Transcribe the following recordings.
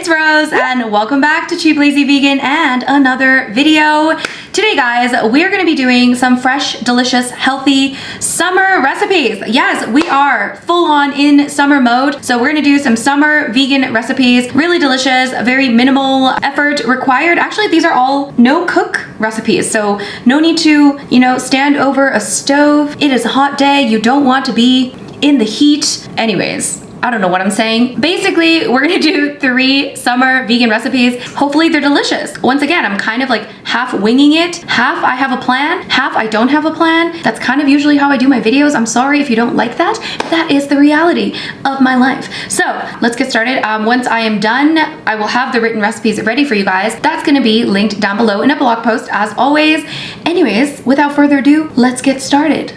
it's Rose and welcome back to Cheap Lazy Vegan and another video. Today guys, we're gonna be doing some fresh, delicious, healthy summer recipes. Yes, we are full on in summer mode. So we're gonna do some summer vegan recipes, really delicious, very minimal effort required. Actually, these are all no cook recipes. So no need to, stand over a stove. It is a hot day. You don't want to be in the heat. Anyways, I don't know what I'm saying. Basically, we're gonna do 3 summer vegan recipes. Hopefully they're delicious. Once again, I'm kind of like half winging it. Half I have a plan, half I don't have a plan. That's kind of usually how I do my videos. I'm sorry if you don't like that. That is the reality of my life. So let's get started. Once I am done, I will have the written recipes ready for you guys. That's gonna be linked down below in a blog post as always. Anyways, without further ado, let's get started.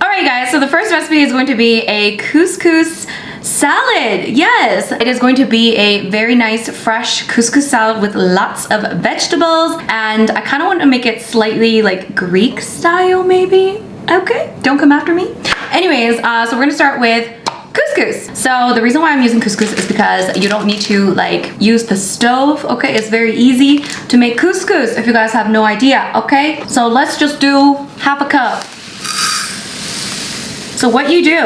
All right guys, so the first recipe is going to be a couscous salad. Yes, it is going to be a very nice fresh couscous salad with lots of vegetables, and I kind of want to make it slightly like Greek style maybe. Okay, don't come after me. Anyways, so we're gonna start with couscous. So the reason why I'm using couscous is because you don't need to like use the stove. Okay, it's very easy to make couscous if you guys have no idea. Okay, so let's just do half a cup. So what you do,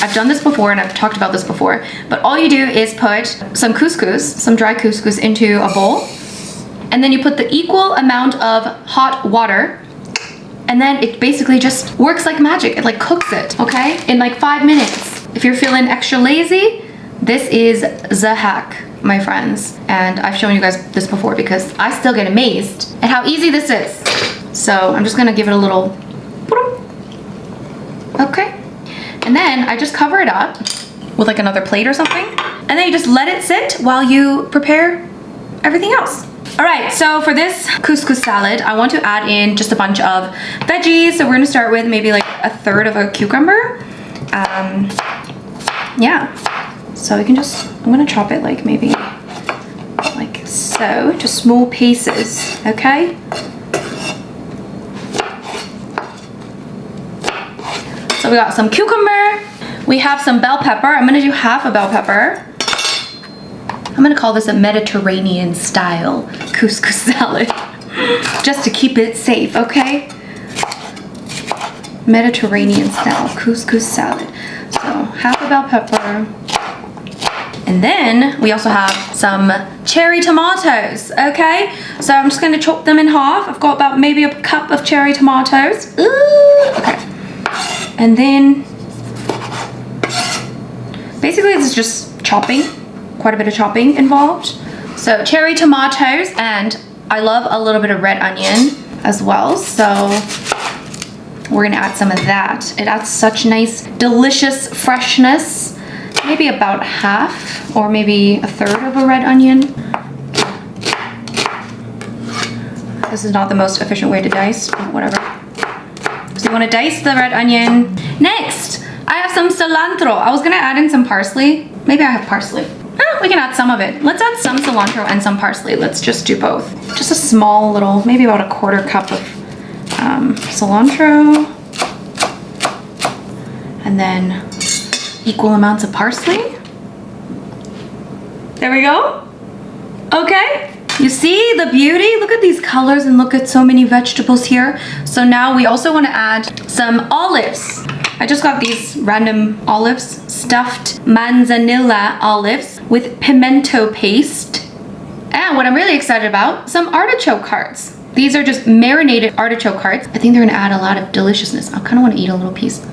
I've done this before and I've talked about this before, but all you do is put some couscous, some dry couscous into a bowl, and then you put the equal amount of hot water, and then it basically just works like magic. It like cooks it, okay? In like 5 minutes. If you're feeling extra lazy, this is the hack, my friends. And I've shown you guys this before because I still get amazed at how easy this is. So I'm just gonna give it a little, okay? And then I just cover it up with like another plate or something. And then you just let it sit while you prepare everything else. All right, so for this couscous salad, I want to add in just a bunch of veggies. So we're gonna start with maybe like a third of a cucumber. Yeah, so we can just, I'm gonna chop it like maybe like so, just small pieces, okay? So we got some cucumber, we have some bell pepper. I'm gonna do half a bell pepper. I'm gonna call this a Mediterranean style couscous salad, just to keep it safe, okay? Mediterranean style couscous salad. So half a bell pepper. And then we also have some cherry tomatoes, okay? So I'm just gonna chop them in half. I've got about maybe a cup of cherry tomatoes. Ooh, okay. And then basically this is just chopping, quite a bit of chopping involved. So cherry tomatoes, and I love a little bit of red onion as well. So we're gonna add some of that. It adds such nice, delicious freshness. Maybe about half or maybe a third of a red onion. This is not the most efficient way to dice, but whatever. So you want to dice the red onion. Next, I have some cilantro. I was gonna add in some parsley. Maybe I have parsley. Oh, we can add some of it. Let's add some cilantro and some parsley. Let's just do both. Just a small little, maybe about a quarter cup of cilantro. And then equal amounts of parsley. There we go. Okay. You see the beauty? Look at these colors and look at so many vegetables here. So now we also want to add some olives. I just got these random olives, stuffed manzanilla olives with pimento paste. And what I'm really excited about, some artichoke hearts. These are just marinated artichoke hearts. I think they're gonna add a lot of deliciousness. I kind of want to eat a little piece.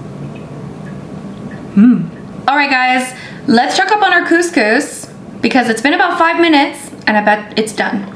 All right guys, let's check up on our couscous because it's been about 5 minutes. And I bet it's done.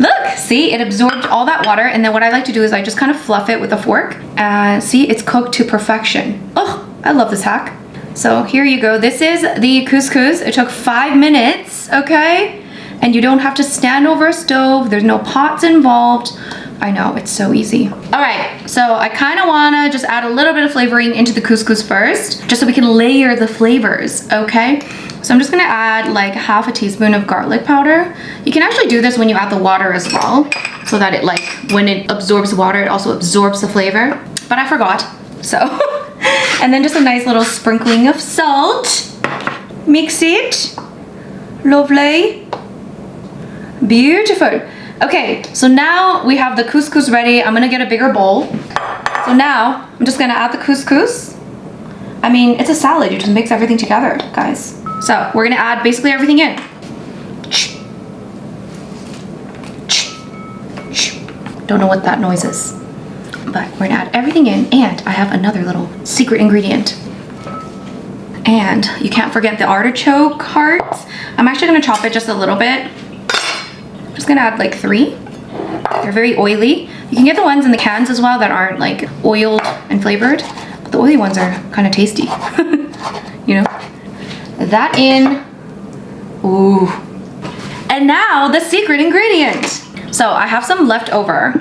Look, see, it absorbed all that water. And then what I like to do is I just kind of fluff it with a fork. And see, it's cooked to perfection. Oh, I love this hack. So here you go. This is the couscous. It took 5 minutes, okay? And you don't have to stand over a stove. There's no pots involved. I know, it's so easy. All right, so I kind of wanna just add a little bit of flavoring into the couscous first, just so we can layer the flavors, okay? So I'm just gonna add like half a teaspoon of garlic powder. You can actually do this when you add the water as well, so that it like, when it absorbs water, it also absorbs the flavor. But I forgot, so. And then just a nice little sprinkling of salt. Mix it Lovely. Beautiful. Okay, so now we have the couscous ready. I'm gonna get a bigger bowl. So now I'm just gonna add the couscous. I mean, it's a salad. You just mix everything together, guys. So we're gonna add basically everything in. Don't know what that noise is, but we're gonna add everything in, and I have another little secret ingredient. And you can't forget the artichoke hearts. I'm actually gonna chop it just a little bit. I'm just gonna add like 3. They're very oily. You can get the ones in the cans as well that aren't like oiled and flavored, but the oily ones are kind of tasty. You know? That in. Ooh. And now the secret ingredient. So I have some leftover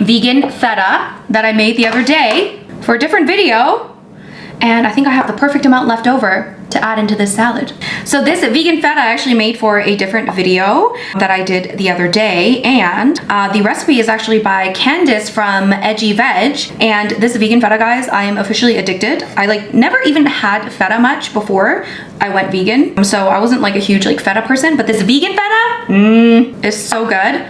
vegan feta that I made the other day for a different video. And I think I have the perfect amount left over to add into this salad. So this vegan feta I actually made for a different video that I did the other day. And the recipe is actually by Candice from SaVeg. And this vegan feta, guys, I am officially addicted. I like never even had feta much before I went vegan. So I wasn't like a huge like feta person, but this vegan feta is so good.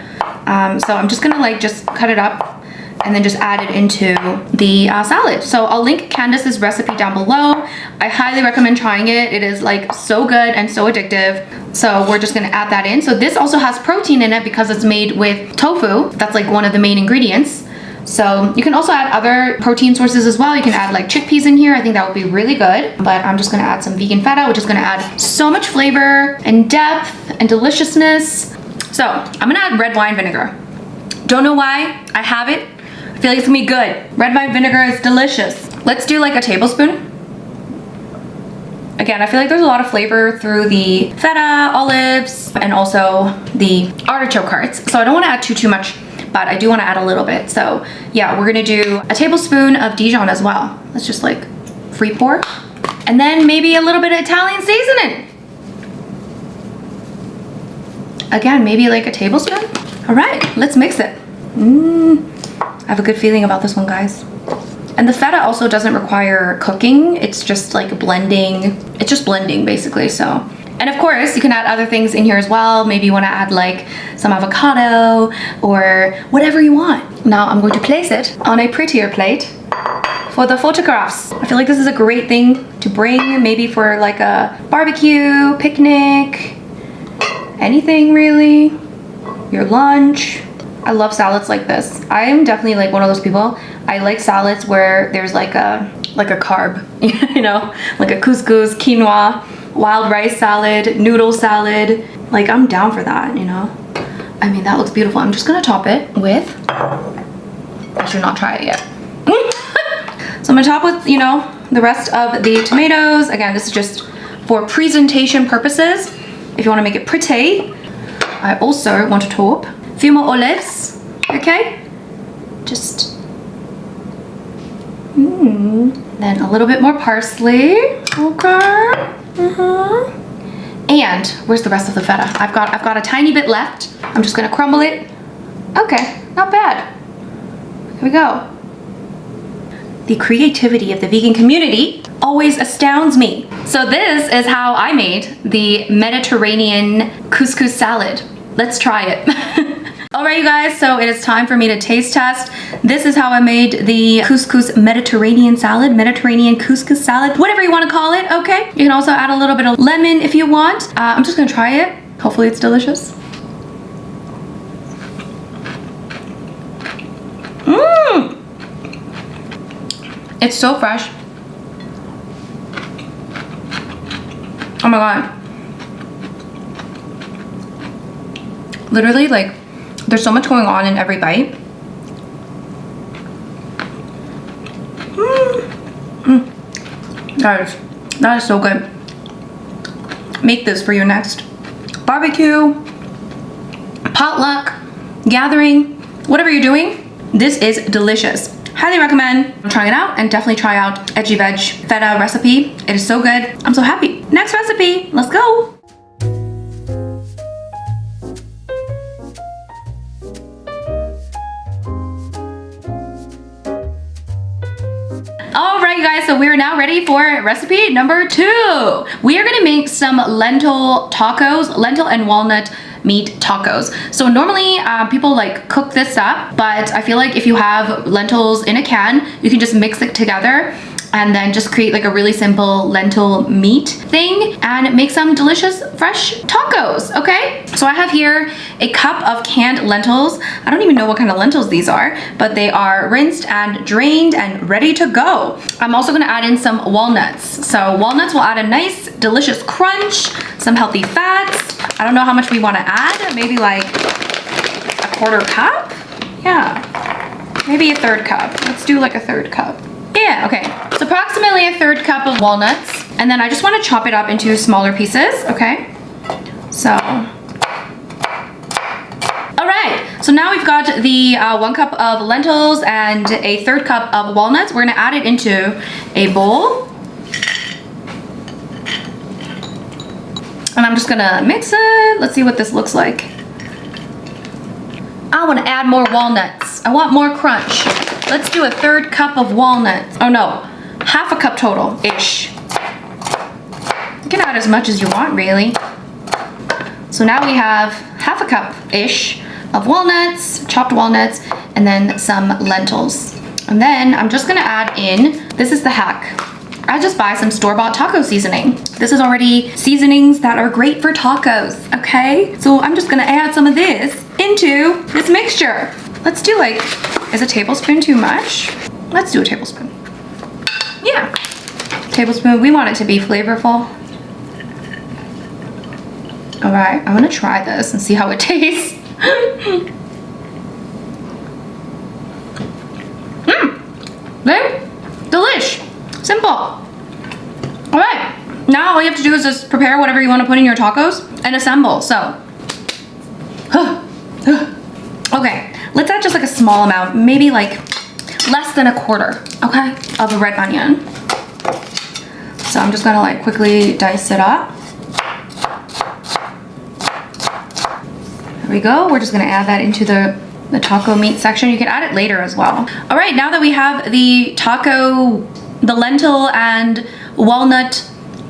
So I'm just gonna like just cut it up and then just add it into the salad. So I'll link Candice's recipe down below. I highly recommend trying it. It is like so good and so addictive. So we're just gonna add that in. So this also has protein in it because it's made with tofu. That's like one of the main ingredients. So you can also add other protein sources as well. You can add like chickpeas in here. I think that would be really good. But I'm just gonna add some vegan feta, which is gonna add so much flavor and depth and deliciousness. So I'm gonna add red wine vinegar. Don't know why, I have it. I feel like it's gonna be good. Red wine vinegar is delicious. Let's do like a tablespoon. Again, I feel like there's a lot of flavor through the feta, olives, and also the artichoke hearts. So I don't wanna add too much, but I do wanna add a little bit. So yeah, we're gonna do a tablespoon of Dijon as well. Let's just like free pour. And then maybe a little bit of Italian seasoning. Again, maybe like a tablespoon. All right, let's mix it. I have a good feeling about this one, guys. And the feta also doesn't require cooking. It's just like blending. It's just blending basically, so. And of course, you can add other things in here as well. Maybe you wanna add like some avocado or whatever you want. Now I'm going to place it on a prettier plate for the photographs. I feel like this is a great thing to bring maybe for like a barbecue, picnic, anything really, your lunch. I love salads like this. I'm definitely like one of those people. I like salads where there's like a carb, you know, like a couscous, quinoa, wild rice salad, noodle salad. Like I'm down for that, you know. I mean, that looks beautiful. I'm just gonna top it with, I should not try it yet. So I'm gonna top with, you know, the rest of the tomatoes. Again, this is just for presentation purposes. If you wanna make it pretty. I also want to top a few more olives, okay? Just, then a little bit more parsley, okay? And where's the rest of the feta? I've got a tiny bit left. I'm just gonna crumble it. Okay, not bad. Here we go. The creativity of the vegan community always astounds me. So this is how I made the Mediterranean couscous salad. Let's try it. All right, you guys, so it is time for me to taste test. This is how I made the couscous Mediterranean salad, Mediterranean couscous salad, whatever you want to call it, okay? You can also add a little bit of lemon if you want. I'm just gonna try it. Hopefully it's delicious. It's so fresh. Oh my God. Literally, like, there's so much going on in every bite. Guys, that is so good. Make this for your next barbecue, potluck, gathering, whatever you're doing. This is delicious. Highly recommend trying it out, and definitely try out SaVeg feta recipe. It is so good. I'm so happy. Next recipe, let's go. All right, you guys, so we are now ready for recipe number 2. We are gonna make some lentil tacos, lentil and walnut meat tacos. So normally people like cook this up, but I feel like if you have lentils in a can, you can just mix it together and then just create like a really simple lentil meat thing and make some delicious fresh tacos, okay? So I have here a cup of canned lentils. I don't even know what kind of lentils these are, but they are rinsed and drained and ready to go. I'm also gonna add in some walnuts. So walnuts will add a nice, delicious crunch, some healthy fats. I don't know how much we wanna add, maybe like a 1/4 cup? Yeah, maybe a 1/3 cup. Let's do like a 1/3 cup. Yeah, okay. So approximately a 1/3 cup of walnuts. And then I just want to chop it up into smaller pieces, okay? So, all right. So now we've got the 1 cup of lentils and a 1/3 cup of walnuts. We're gonna add it into a bowl. And I'm just gonna mix it. Let's see what this looks like. I wanna add more walnuts. I want more crunch. Let's do a 1/3 cup of walnuts. Oh no, 1/2 cup total-ish. You can add as much as you want, really. So now we have 1/2 cup-ish of walnuts, chopped walnuts, and then some lentils. And then I'm just gonna add in, this is the hack. I just buy some store-bought taco seasoning. This is already seasonings that are great for tacos, okay? So I'm just gonna add some of this into this mixture. Let's do like, is a tablespoon too much? Let's do a tablespoon. Yeah, tablespoon, we want it to be flavorful. All right, I'm gonna try this and see how it tastes. Very delish, simple. All right, now all you have to do is just prepare whatever you wanna put in your tacos and assemble, so. Okay. Let's add just like a small amount, maybe like less than a 1/4, okay, of a red onion. So I'm just gonna like quickly dice it up. There we go. We're just gonna add that into the taco meat section. You can add it later as well. All right, now that we have the lentil and walnut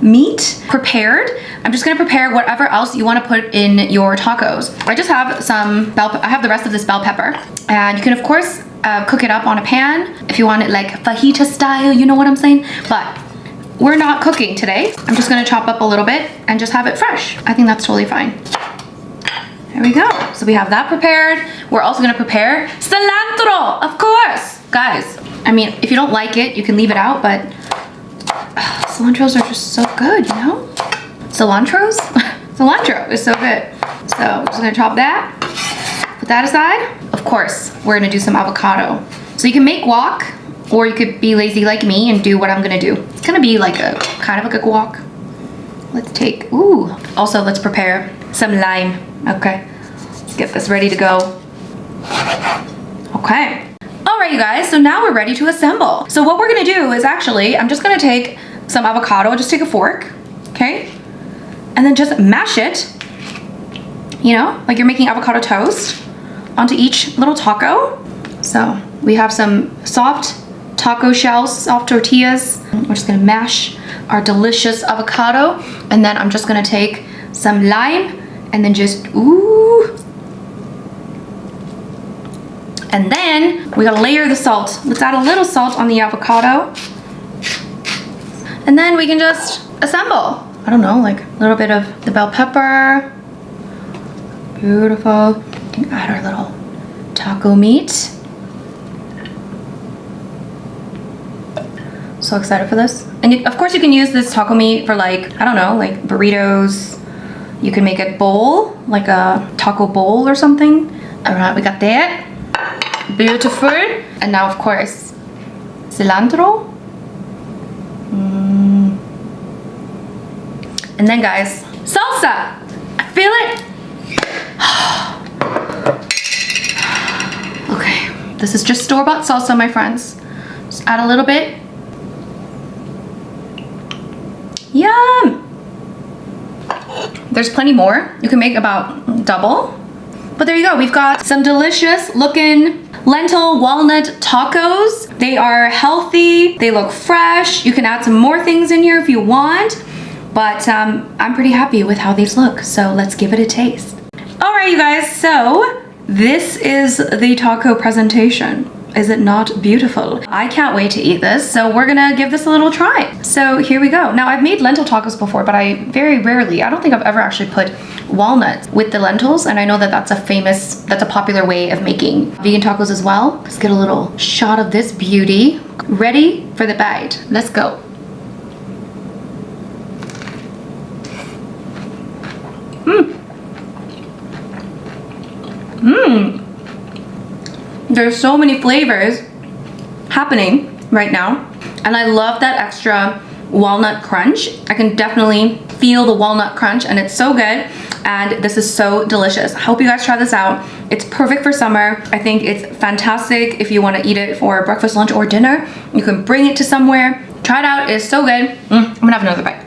meat prepared, I'm just gonna prepare whatever else you wanna put in your tacos. I just have I have the rest of this bell pepper. And you can of course cook it up on a pan if you want it like fajita style, you know what I'm saying? But we're not cooking today. I'm just gonna chop up a little bit and just have it fresh. I think that's totally fine. There we go. So we have that prepared. We're also gonna prepare cilantro, of course. Guys, I mean, if you don't like it, you can leave it out, but cilantros are just so good, you know? Cilantro is so good. So I'm just gonna chop that, put that aside. Of course, we're gonna do some avocado. So you can make guac, or you could be lazy like me and do what I'm gonna do. It's gonna be like a kind of like a guac. Let's take, ooh. Also, let's prepare some lime, okay? Let's get this ready to go. Okay. All right, you guys, so now we're ready to assemble. So what we're gonna do is actually, I'm just gonna take some avocado, just take a fork, okay? And then just mash it, you know, like you're making avocado toast onto each little taco. So we have some soft taco shells, soft tortillas. We're just gonna mash our delicious avocado. And then I'm just gonna take some lime and then just, ooh. And then we gotta layer the salt. Let's add a little salt on the avocado. And then we can just assemble. I don't know, like a little bit of the bell pepper. Beautiful. We can add our little taco meat. So excited for this. And of course you can use this taco meat for like, I don't know, like burritos. You can make a bowl, like a taco bowl or something. All right, we got that. Beautiful. And now of course, cilantro. And then guys, salsa. I feel it. Okay, this is just store-bought salsa, my friends. Just add a little bit. Yum. There's plenty more. You can make about double, But there you go. We've got some delicious looking lentil walnut tacos. They are healthy. They look fresh. You can add some more things in here if you want. But I'm pretty happy with how these look. So let's give it a taste. All right, you guys. So this is the taco presentation. Is it not beautiful? I can't wait to eat this, so we're gonna give this a little try. So here we go. Now I've made lentil tacos before, but I don't think I've ever actually put walnuts with the lentils, and I know that that's a popular way of making vegan tacos as well. Let's get a little shot of this beauty. Ready for the bite. Let's go. There's so many flavors happening right now, and I love that extra walnut crunch. I can definitely feel the walnut crunch, and it's so good, and this is so delicious. I hope you guys try this out. It's perfect for summer. I think it's fantastic if you want to eat it for breakfast, lunch, or dinner. You can bring it to somewhere. Try it out. It's so good. I'm gonna have another bite.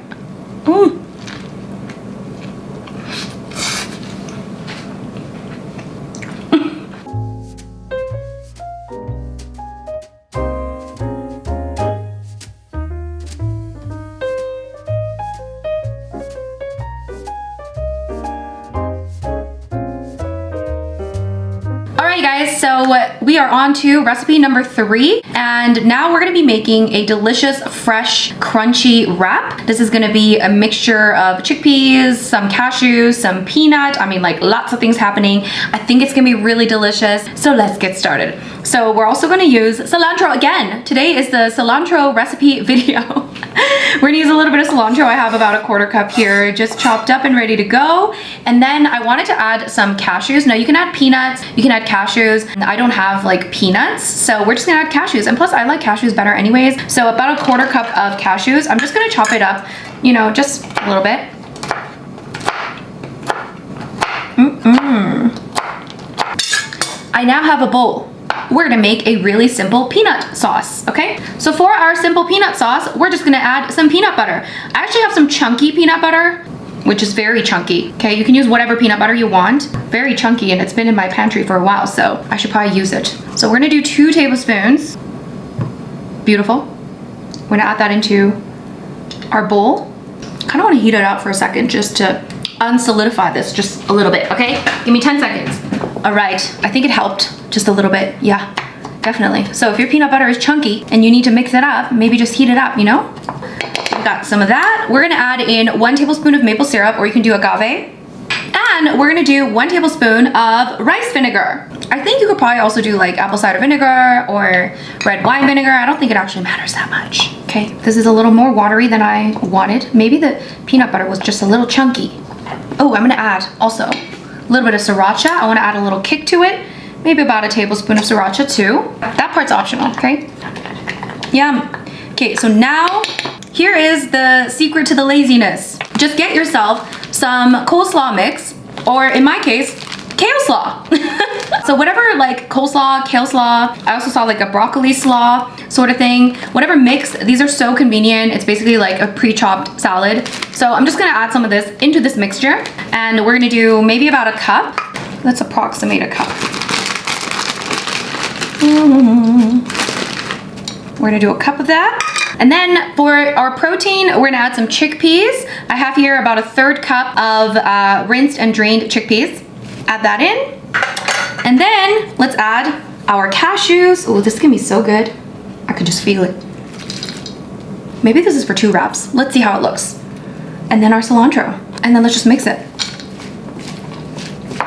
Alright guys, so we are on to recipe number 3, and now we're going to be making a delicious, fresh, crunchy wrap. This is going to be a mixture of chickpeas, some cashews, some peanut, like lots of things happening. I think it's going to be really delicious, so let's get started. So we're also going to use cilantro again. Today is the cilantro recipe video. We're gonna use a little bit of cilantro. I have about a 1/4 cup here, just chopped up and ready to go. And then I wanted to add some cashews. Now you can add peanuts, you can add cashews. I don't have like peanuts, so we're just gonna add cashews. And plus I like cashews better anyways. So about a 1/4 cup of cashews. I'm just gonna chop it up, just a little bit. I now have a bowl. We're gonna make a really simple peanut sauce, okay? So for our simple peanut sauce, we're just gonna add some peanut butter. I actually have some chunky peanut butter, which is very chunky, okay? You can use whatever peanut butter you want. Very chunky, and it's been in my pantry for a while, so I should probably use it. So we're gonna do 2 tablespoons. Beautiful. We're gonna add that into our bowl. Kind of wanna heat it out for a second just to unsolidify this just a little bit, okay? Give me 10 seconds. All right, I think it helped just a little bit. Yeah, definitely. So if your peanut butter is chunky and you need to mix it up, maybe just heat it up, We got some of that. We're gonna add in 1 tablespoon of maple syrup, or you can do agave. And we're gonna do 1 tablespoon of rice vinegar. I think you could probably also do like apple cider vinegar or red wine vinegar. I don't think it actually matters that much. Okay, this is a little more watery than I wanted. Maybe the peanut butter was just a little chunky. Oh, I'm gonna add also a little bit of sriracha. I wanna add a little kick to it. Maybe about a tablespoon of sriracha too. That part's optional, okay? Yum. Okay, so now here is the secret to the laziness. Just get yourself some coleslaw mix, or in my case, kale slaw. So whatever, like coleslaw, kale slaw, I also saw like a broccoli slaw sort of thing. Whatever mix, these are so convenient. It's basically like a pre-chopped salad. So I'm just gonna add some of this into this mixture, and we're gonna do maybe about a cup. Let's approximate a cup. We're gonna do a cup of that. And then for our protein, we're gonna add some chickpeas. I have here about a 1/3 cup of rinsed and drained chickpeas. Add that in. And then let's add our cashews. Oh, this is gonna be so good. I could just feel it. Maybe this is for 2 wraps. Let's see how it looks. And then our cilantro. And then let's just mix it. I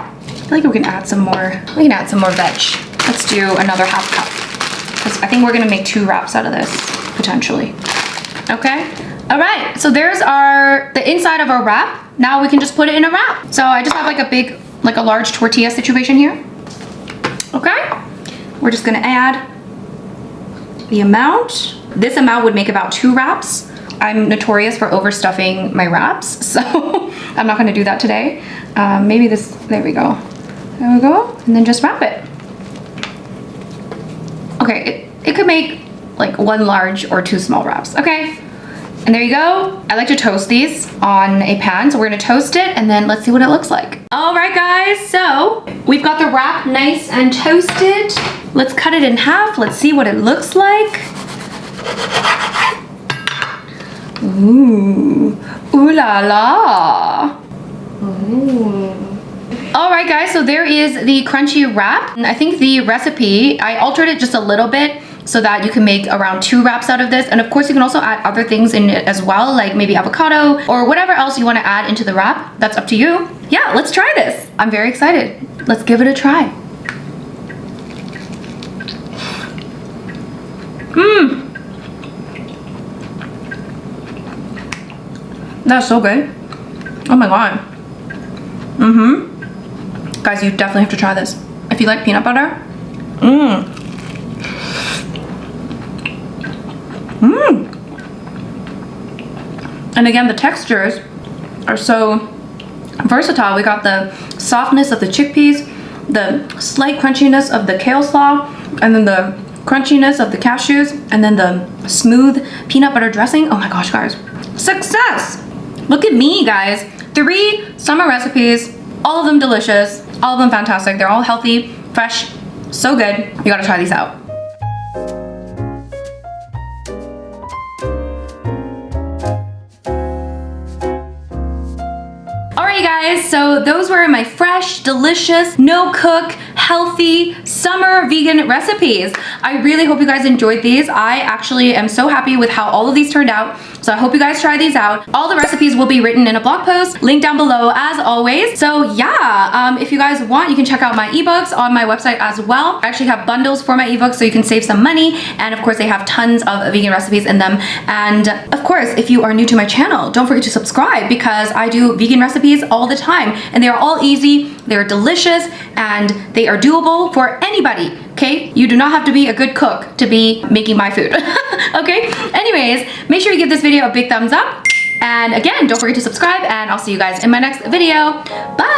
feel like we can add some more. We can add some more veg. Let's do another 1/2 cup. Because I think we're gonna make 2 wraps out of this, potentially. Okay? All right, so there's the inside of our wrap. Now we can just put it in a wrap. So I just have like a large tortilla situation here. Okay? We're just gonna add the amount. This amount would make about 2 wraps. I'm notorious for overstuffing my wraps, so I'm not gonna do that today. Maybe this, there we go. There we go, and then just wrap it. Okay, it could make like 1 large or 2 small wraps, okay? And there you go. I like to toast these on a pan. So we're gonna toast it and then let's see what it looks like. All right guys, so we've got the wrap nice and toasted. Let's cut it in half. Let's see what it looks like. Ooh, ooh la la. Ooh. All right guys, so there is the crunchy wrap. I think the recipe, I altered it just a little bit so that you can make around 2 wraps out of this. And of course you can also add other things in it as well, like maybe avocado or whatever else you want to add into the wrap. That's up to you. Yeah, let's try this. I'm very excited. Let's give it a try. That's so good. Oh my god. Guys, you definitely have to try this. If you like peanut butter. And again, the textures are so versatile. We got the softness of the chickpeas, the slight crunchiness of the kale slaw, and then the crunchiness of the cashews, and then the smooth peanut butter dressing. Oh my gosh, guys. Success! Look at me, guys. 3 summer recipes, all of them delicious, all of them fantastic. They're all healthy, fresh, so good. You gotta try these out. Alright guys, so those were my fresh, delicious, no-cook, healthy, summer vegan recipes. I really hope you guys enjoyed these. I actually am so happy with how all of these turned out. So I hope you guys try these out. All the recipes will be written in a blog post, linked down below as always. So yeah, if you guys want, you can check out my ebooks on my website as well. I actually have bundles for my ebooks so you can save some money. And of course, they have tons of vegan recipes in them. And of course, if you are new to my channel, don't forget to subscribe because I do vegan recipes all the time. And they are all easy, they're delicious, and they are doable for anybody. Okay, you do not have to be a good cook to be making my food. Okay, anyways, make sure you give this video a big thumbs up. And again, don't forget to subscribe and I'll see you guys in my next video. Bye.